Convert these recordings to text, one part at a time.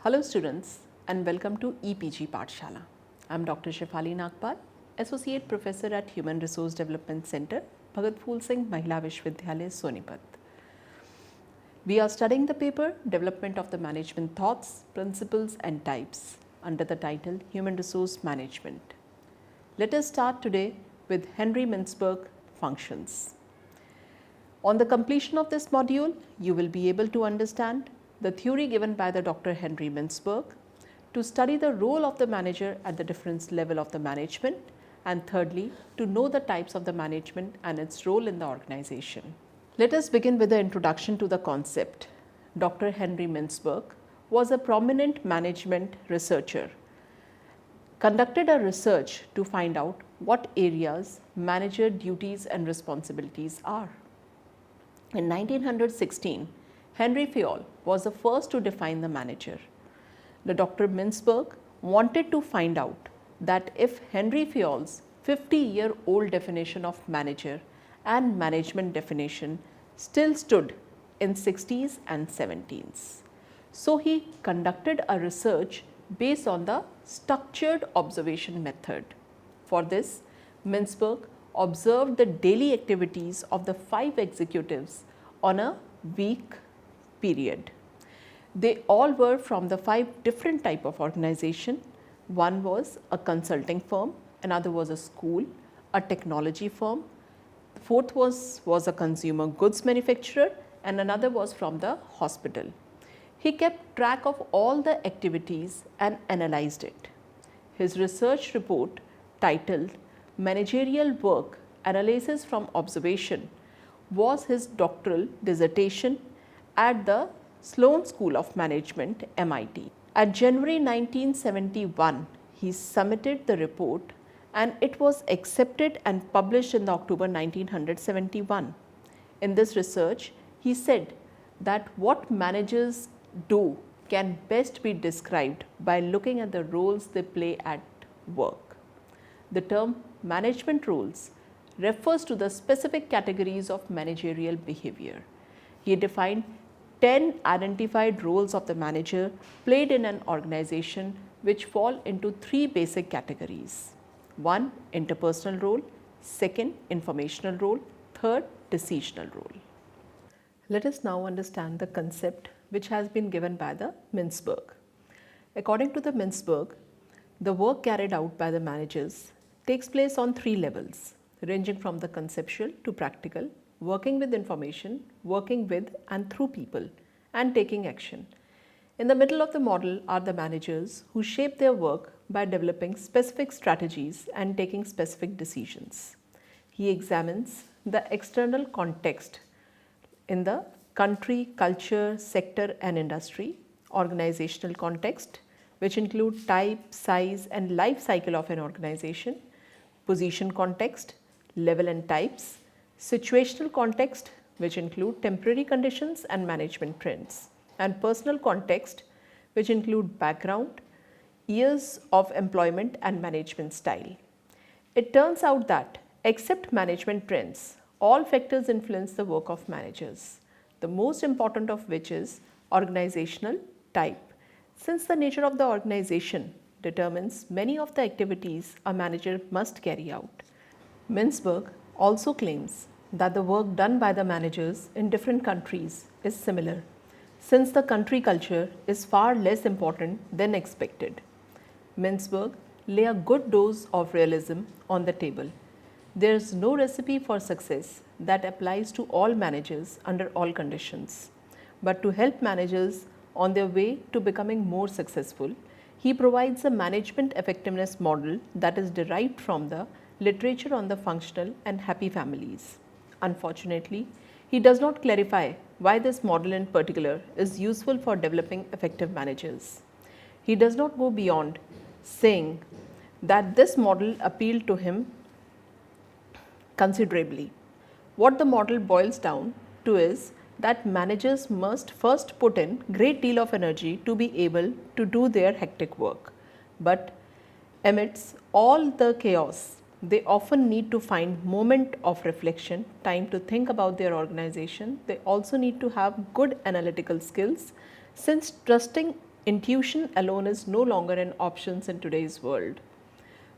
Hello students and welcome to EPG Pathshala. I am Dr. Shefali Nagpal, Associate Professor at Human Resource Development Center, Bhagat Phool Singh Mahila Vishwavidyalaya, Sonipat. We are studying the paper Development of the Management Thoughts, Principles and Types under the title Human Resource Management. Let us start today with Henry Mintzberg functions. On the completion of this module, you will be able to understand the theory given by the Dr. Henry Mintzberg, to study the role of the manager at the different level of the management, and thirdly, to know the types of the management and its role in the organization. Let us begin with the introduction to the concept. Dr. Henry Mintzberg was a prominent management researcher, conducted a research to find out what areas manager duties and responsibilities are. In 1916, Henry Fayol was the first to define the manager. The Dr. Mintzberg wanted to find out that if Henry Fayol's 50-year-old definition of manager and management definition still stood in 60s and 70s. So he conducted a research based on the structured observation method. For this, Mintzberg observed the daily activities of the 5 executives on a week period. They all were from the 5 different type of organization. One was a consulting firm, another was a school, a technology firm, the fourth was a consumer goods manufacturer, and another was from the hospital. He kept track of all the activities and analyzed it. His research report titled Managerial Work Analysis from Observation was his doctoral dissertation at the Sloan School of Management, MIT. At January 1971, he submitted the report and it was accepted and published in October 1971. In this research, he said that what managers do can best be described by looking at the roles they play at work. The term management roles refers to the specific categories of managerial behavior. He defined 10 identified roles of the manager played in an organization which fall into 3 basic categories. 1. Interpersonal role, 2. Informational role, 3. Decisional role. Let us now understand the concept which has been given by the Mintzberg. According to the Mintzberg, the work carried out by the managers takes place on 3 levels, ranging from the conceptual to practical, working with information, working with and through people, and taking action. In the middle of the model are the managers who shape their work by developing specific strategies and taking specific decisions. He examines the external context in the country, culture, sector and industry, organizational context, which include type, size and life cycle of an organization, position context, level and types, situational context, which include temporary conditions and management trends, and personal context, which include background, years of employment and management style. It turns out that, except management trends, all factors influence the work of managers, the most important of which is organizational type, since the nature of the organization determines many of the activities a manager must carry out. Mintzberg also claims that the work done by the managers in different countries is similar, since the country culture is far less important than expected. Mintzberg lay a good dose of realism on the table. There is no recipe for success that applies to all managers under all conditions. But to help managers on their way to becoming more successful, he provides a management effectiveness model that is derived from the literature on the functional and happy families. Unfortunately, he does not clarify why this model in particular is useful for developing effective managers. He does not go beyond saying that this model appealed to him considerably. What the model boils down to is that managers must first put in great deal of energy to be able to do their hectic work. But amidst all the chaos, they often need to find moment of reflection, time to think about their organization. They also need to have good analytical skills, since trusting Intuition alone is no longer an option in today's world.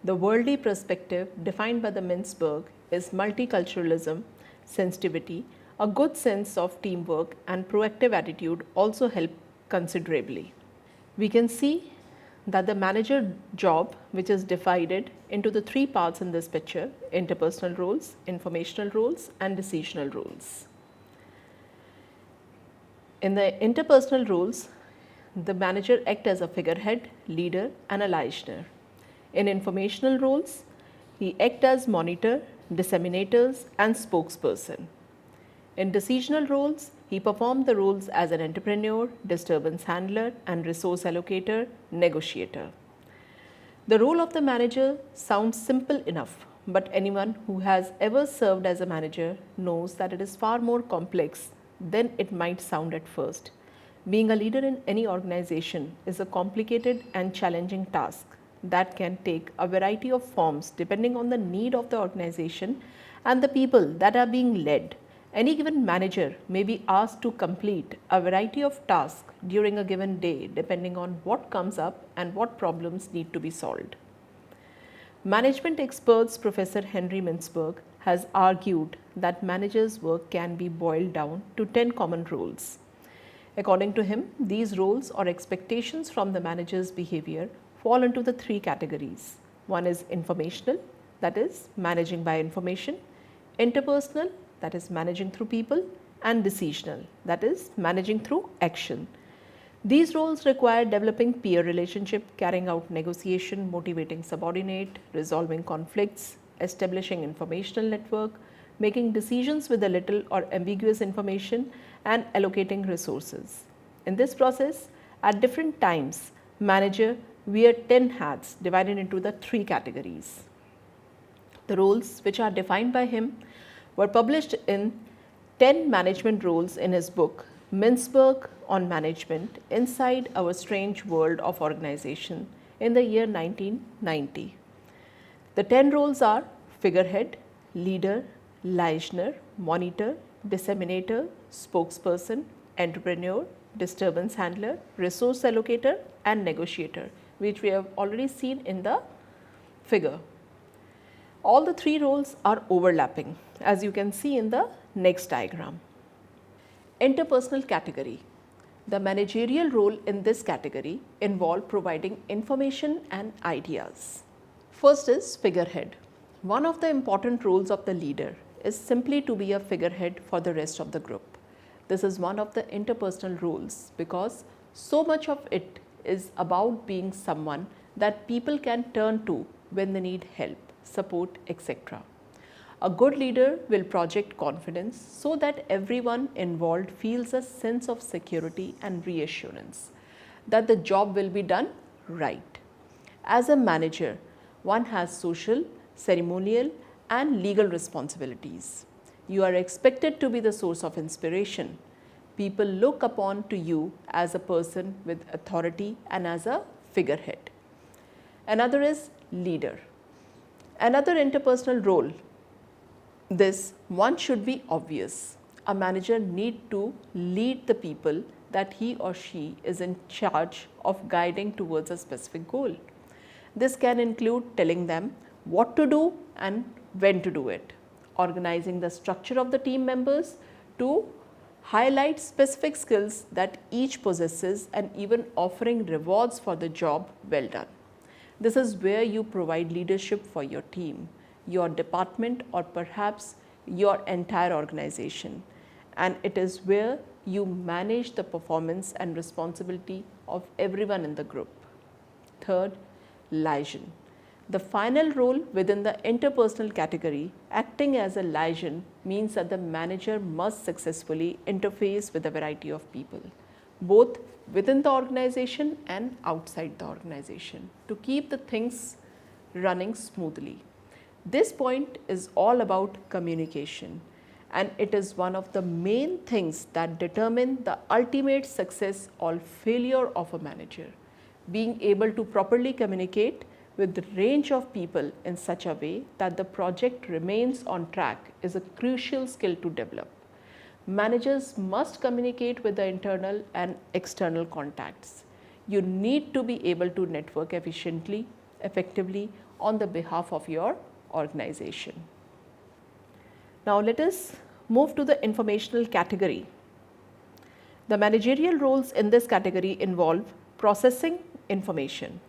The worldly perspective defined by the Mintzberg is multiculturalism, sensitivity, a good sense of teamwork and proactive attitude also help considerably. We can see that the manager job, which is divided into the three parts in this picture: interpersonal roles, informational roles and decisional roles. In the interpersonal roles, the manager acts as a figurehead, leader and a listener. In informational roles, he acts as monitor, disseminators and spokesperson. In decisional roles, he performed the roles as an entrepreneur, disturbance handler and resource allocator, negotiator. The role of the manager sounds simple enough, but anyone who has ever served as a manager knows that it is far more complex than it might sound at first. Being a leader in any organization is a complicated and challenging task that can take a variety of forms depending on the need of the organization and the people that are being led. Any given manager may be asked to complete a variety of tasks during a given day depending on what comes up and what problems need to be solved. Management experts Professor Henry Mintzberg has argued that managers' work can be boiled down to 10 common roles. According to him, these roles or expectations from the manager's behavior fall into the three categories. One is informational, that is managing by information; interpersonal, that is managing through people; and decisional, that is managing through action. These roles require developing peer relationship, carrying out negotiation, motivating subordinate, resolving conflicts, establishing informational network, making decisions with a little or ambiguous information, and allocating resources. In this process, at different times, manager wear 10 hats divided into the three categories. The roles, which are defined by him, were published in 10 management roles in his book Mintzberg on Management: Inside Our Strange World of Organization in the year 1990. The 10 roles are figurehead, leader, listener, monitor, disseminator, spokesperson, entrepreneur, disturbance handler, resource allocator and negotiator, which we have already seen in the figure. All the three roles are overlapping, as you can see in the next diagram. Interpersonal category. The managerial role in this category involve providing information and ideas. First is figurehead. One of the important roles of the leader is simply to be a figurehead for the rest of the group. This is one of the interpersonal roles because so much of it is about being someone that people can turn to when they need help, support, etc. A good leader will project confidence so that everyone involved feels a sense of security and reassurance that the job will be done right. As a manager, one has social, ceremonial and legal responsibilities. You are expected to be the source of inspiration. People look upon to you as a person with authority and as a figurehead. Another is leader. Another interpersonal role. This one should be obvious. A manager needs to lead the people that he or she is in charge of guiding towards a specific goal. This can include telling them what to do and when to do it, organizing the structure of the team members to highlight specific skills that each possesses and even offering rewards for the job well done. This is where you provide leadership for your team, your department or perhaps your entire organization, and it is where you manage the performance and responsibility of everyone in the group. Third, liaison. The final role within the interpersonal category, acting as a liaison, means that the manager must successfully interface with a variety of people, both within the organization and outside the organization, to keep the things running smoothly. This point is all about communication, and it is one of the main things that determine the ultimate success or failure of a manager. Being able to properly communicate with the range of people in such a way that the project remains on track is a crucial skill to develop. Managers must communicate with the internal and external contacts. You need to be able to network efficiently, effectively on the behalf of your organization. Now let us move to the informational category. The managerial roles in this category involve processing information.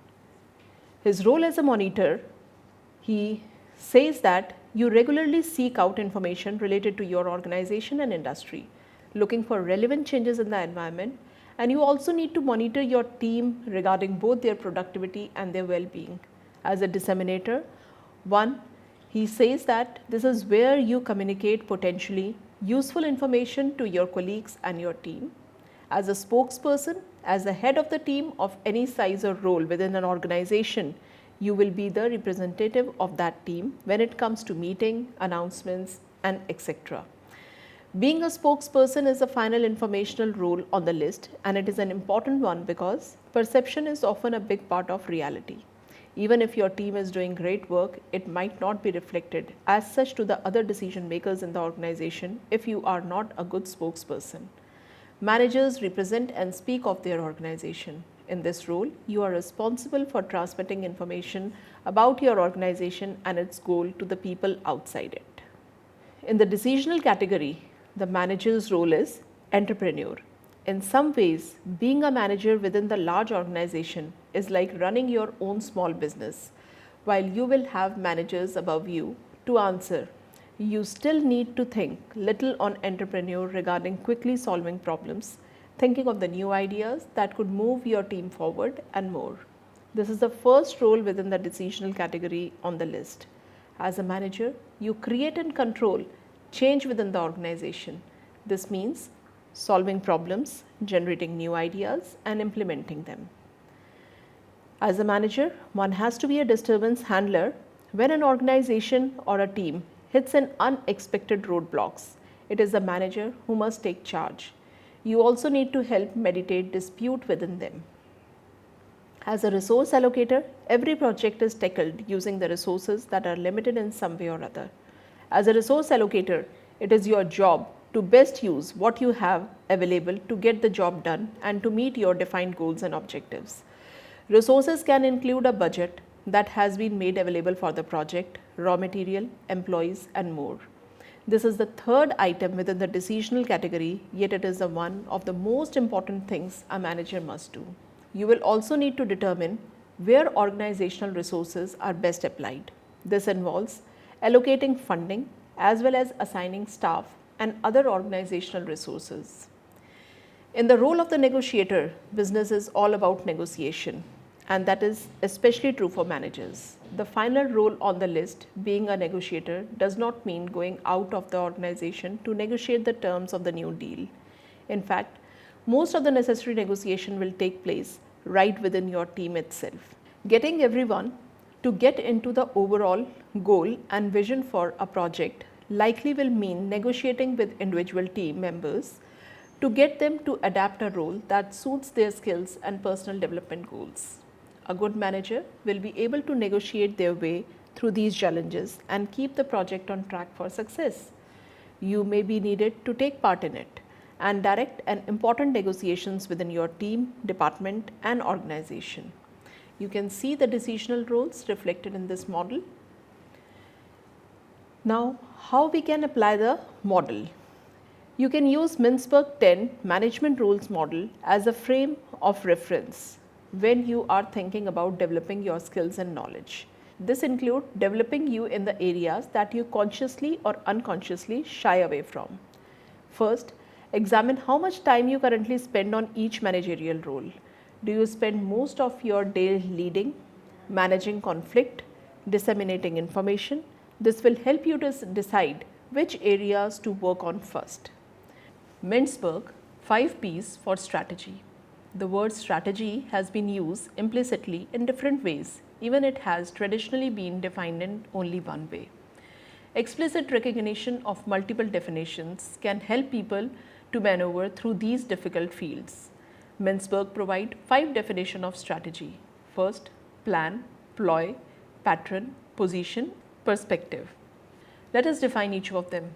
His role as a monitor, he says that you regularly seek out information related to your organization and industry, looking for relevant changes in the environment, and you also need to monitor your team regarding both their productivity and their well-being. As a disseminator, one, he says that this is where you communicate potentially useful information to your colleagues and your team. As a spokesperson, as the head of the team of any size or role within an organization, you will be the representative of that team when it comes to meeting, announcements, and etc. Being a spokesperson is the final informational role on the list, and it is an important one because perception is often a big part of reality. Even if your team is doing great work, it might not be reflected as such to the other decision makers in the organization if you are not a good spokesperson. Managers represent and speak of their organization. In this role, you are responsible for transmitting information about your organization and its goal to the people outside it. In the decisional category, the manager's role is entrepreneur. In some ways, being a manager within the large organization is like running your own small business. While you will have managers above you to answer, you still need to think little on entrepreneur regarding quickly solving problems, thinking of the new ideas that could move your team forward and more. This is the first role within the decisional category on the list. As a manager, you create and control change within the organization. This means solving problems, generating new ideas, and implementing them. As a manager, one has to be a disturbance handler when an organization or a team hits an unexpected roadblocks. It is the manager who must take charge. You also need to help mediate dispute within them. As a resource allocator, every project is tackled using the resources that are limited in some way or other. As a resource allocator, it is your job to best use what you have available to get the job done and to meet your defined goals and objectives. Resources can include a budget that has been made available for the project, raw material, employees, and more. This is the third item within the decisional category, yet it is the one of the most important things a manager must do. You will also need to determine where organizational resources are best applied. This involves allocating funding as well as assigning staff and other organizational resources. In the role of the negotiator, business is all about negotiation, and that is especially true for managers. The final role on the list, being a negotiator, does not mean going out of the organization to negotiate the terms of the new deal. In fact, most of the necessary negotiation will take place right within your team itself. Getting everyone to get into the overall goal and vision for a project likely will mean negotiating with individual team members to get them to adapt a role that suits their skills and personal development goals. A good manager will be able to negotiate their way through these challenges and keep the project on track for success. You may be needed to take part in it and direct an important negotiations within your team, department, and organization. You can see the decisional roles reflected in this model. Now, how we can apply the model? You can use Mintzberg 10 management roles model as a frame of reference when you are thinking about developing your skills and knowledge. This includes developing you in the areas that you consciously or unconsciously shy away from. First, examine how much time you currently spend on each managerial role. Do you spend most of your day leading, managing conflict, disseminating information? This will help you to decide which areas to work on first. Mintzberg 5 P's for strategy. The word strategy has been used implicitly in different ways, even it has traditionally been defined in only one way. Explicit recognition of multiple definitions can help people to maneuver through these difficult fields. Mintzberg provide 5 definitions of strategy. First, plan, ploy, pattern, position, perspective. Let us define each of them.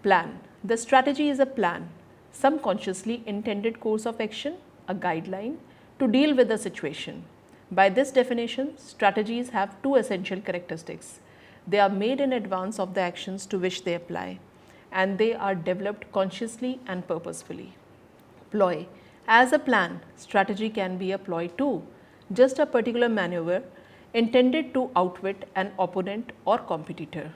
Plan. The strategy is a plan, some consciously intended course of action, a guideline to deal with the situation. By this definition, strategies have two essential characteristics. They are made in advance of the actions to which they apply, and they are developed consciously and purposefully. Ploy. As a plan, strategy can be a ploy too, just a particular maneuver intended to outwit an opponent or competitor.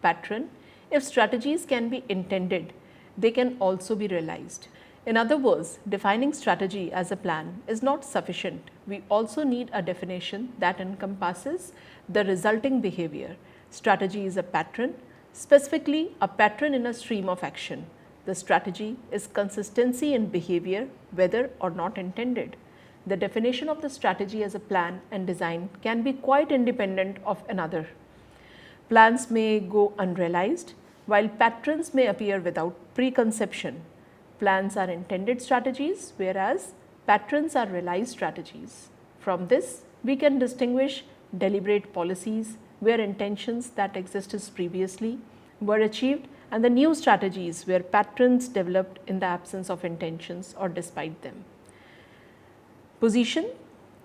Pattern. If strategies can be intended, they can also be realized. In other words, defining strategy as a plan is not sufficient. We also need a definition that encompasses the resulting behavior. Strategy is a pattern, specifically a pattern in a stream of action. The strategy is consistency in behavior, whether or not intended. The definition of the strategy as a plan and design can be quite independent of another. Plans may go unrealized, while patterns may appear without preconception. Plans are intended strategies, whereas patterns are realized strategies. From this, we can distinguish deliberate policies where intentions that existed previously were achieved, and the new strategies where patterns developed in the absence of intentions or despite them. Position.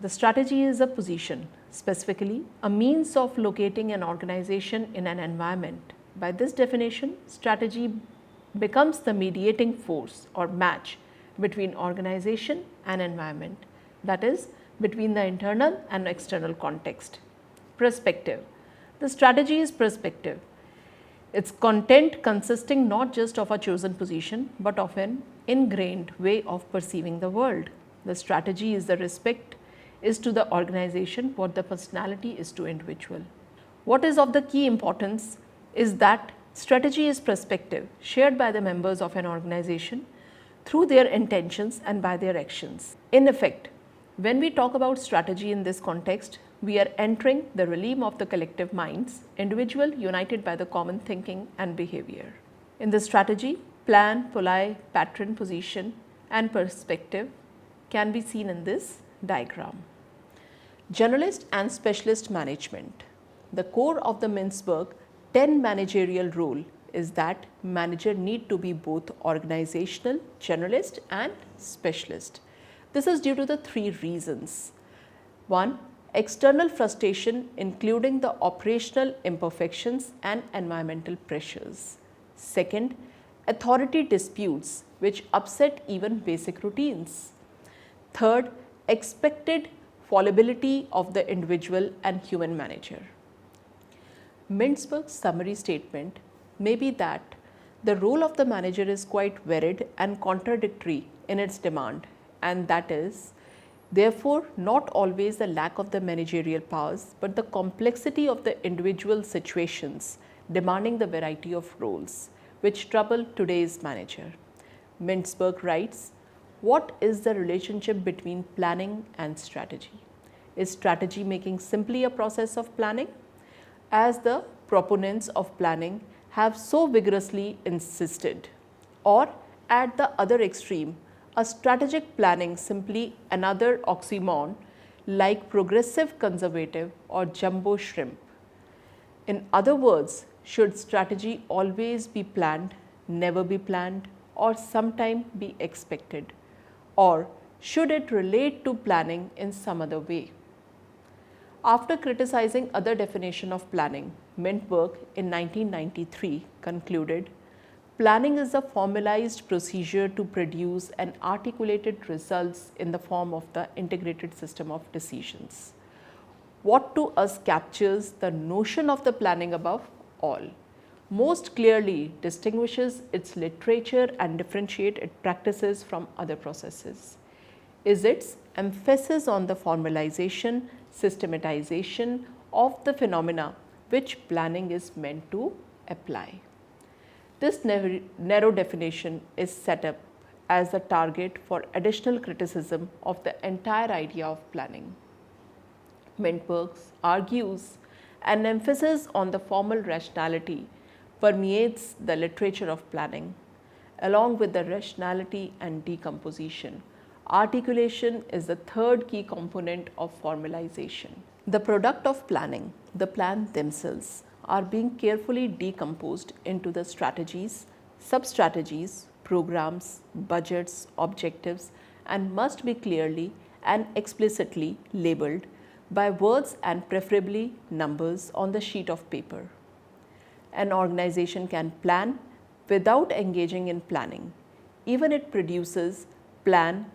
The strategy is a position, specifically a means of locating an organization in an environment. By this definition, strategy becomes the mediating force or match between organization and environment, that is, between the internal and external context. Perspective. The strategy is perspective. Its content consisting not just of a chosen position, but of an ingrained way of perceiving the world. The strategy is the respect is to the organization what the personality is to individual. What is of the key importance is that strategy is perspective shared by the members of an organization through their intentions and by their actions. In effect, when we talk about strategy in this context, we are entering the realm of the collective minds, individual united by the common thinking and behavior. In the strategy, plan, ploy, pattern, position and perspective can be seen in this diagram. Generalist and specialist management. The core of the Mintzberg 10 managerial rule is that manager need to be both organizational, generalist and specialist. This is due to the three reasons. 1. External frustration including the operational imperfections and environmental pressures. Second, authority disputes which upset even basic routines. Third, expected fallibility of the individual and human manager. Mintzberg's summary statement may be that the role of the manager is quite varied and contradictory in its demand, and that is therefore not always the lack of the managerial powers, but the complexity of the individual situations demanding the variety of roles which trouble today's manager. Mintzberg writes, what is the relationship between planning and strategy? Is strategy making simply a process of planning? As the proponents of planning have so vigorously insisted, or at the other extreme, a strategic planning simply another oxymoron like progressive conservative or jumbo shrimp. In other words, should strategy always be planned, never be planned, or sometime be expected? Or should it relate to planning in some other way? After criticizing other definition of planning, Mintzberg in 1993 concluded, planning is a formalized procedure to produce an articulated results in the form of the integrated system of decisions. What to us captures the notion of the planning above all, most clearly distinguishes its literature and differentiate its practices from other processes, is its emphasis on the formalization, systematization of the phenomena which planning is meant to apply. This narrow definition is set up as a target for additional criticism of the entire idea of planning. Mintzberg argues an emphasis on the formal rationality permeates the literature of planning. Along with the rationality and decomposition, articulation is the third key component of formalization. The product of planning, the plan themselves, are being carefully decomposed into the strategies, sub-strategies, programs, budgets, objectives, and must be clearly and explicitly labeled by words and preferably numbers on the sheet of paper. An organization can plan without engaging in planning. Even it produces plan.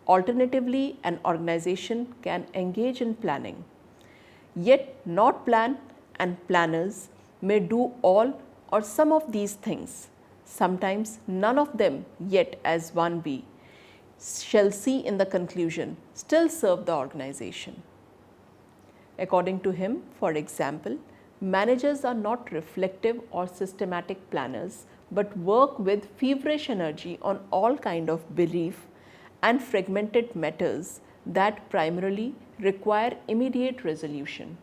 Alternatively, an organization can engage in planning, yet not plan, and planners may do all or some of these things, sometimes none of them, yet as one we shall see in the conclusion, still serve the organization. According to him, for example, managers are not reflective or systematic planners, but work with feverish energy on all kind of belief and fragmented matters that primarily require immediate resolution.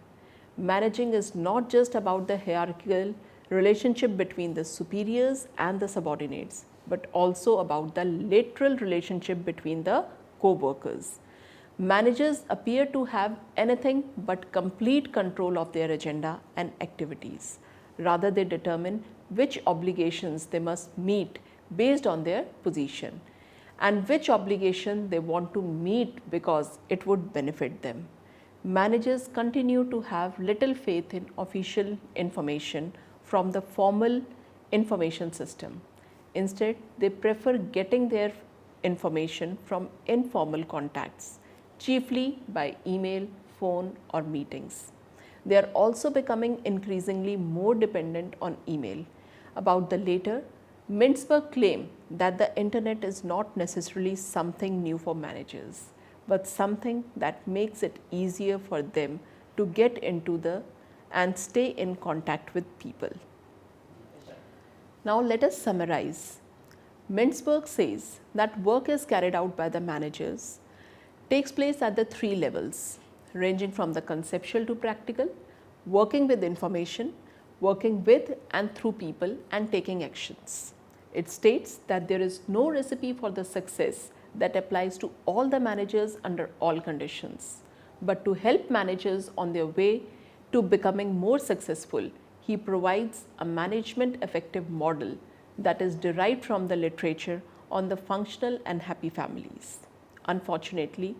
Managing is not just about the hierarchical relationship between the superiors and the subordinates, but also about the lateral relationship between the co-workers. Managers appear to have anything but complete control of their agenda and activities. Rather, they determine which obligations they must meet based on their position and which obligation they want to meet because it would benefit them. Managers continue to have little faith in official information from the formal information system. Instead, they prefer getting their information from informal contacts, chiefly by email, phone, or meetings. They are also becoming increasingly more dependent on email. About the latter, Mintzberg claimed that the internet is not necessarily something new for managers, but something that makes it easier for them to get into and stay in contact with people. Now let us summarize. Mintzberg says that work is carried out by the managers, takes place at the three levels, ranging from the conceptual to practical, working with information, working with and through people, and taking actions. It states that there is no recipe for the success that applies to all the managers under all conditions. But to help managers on their way to becoming more successful, he provides a management effective model that is derived from the literature on the functional and happy families. Unfortunately,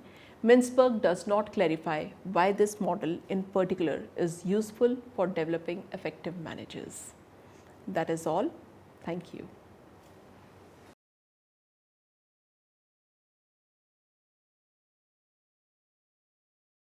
Mintzberg does not clarify why this model in particular is useful for developing effective managers. That is all. Thank you.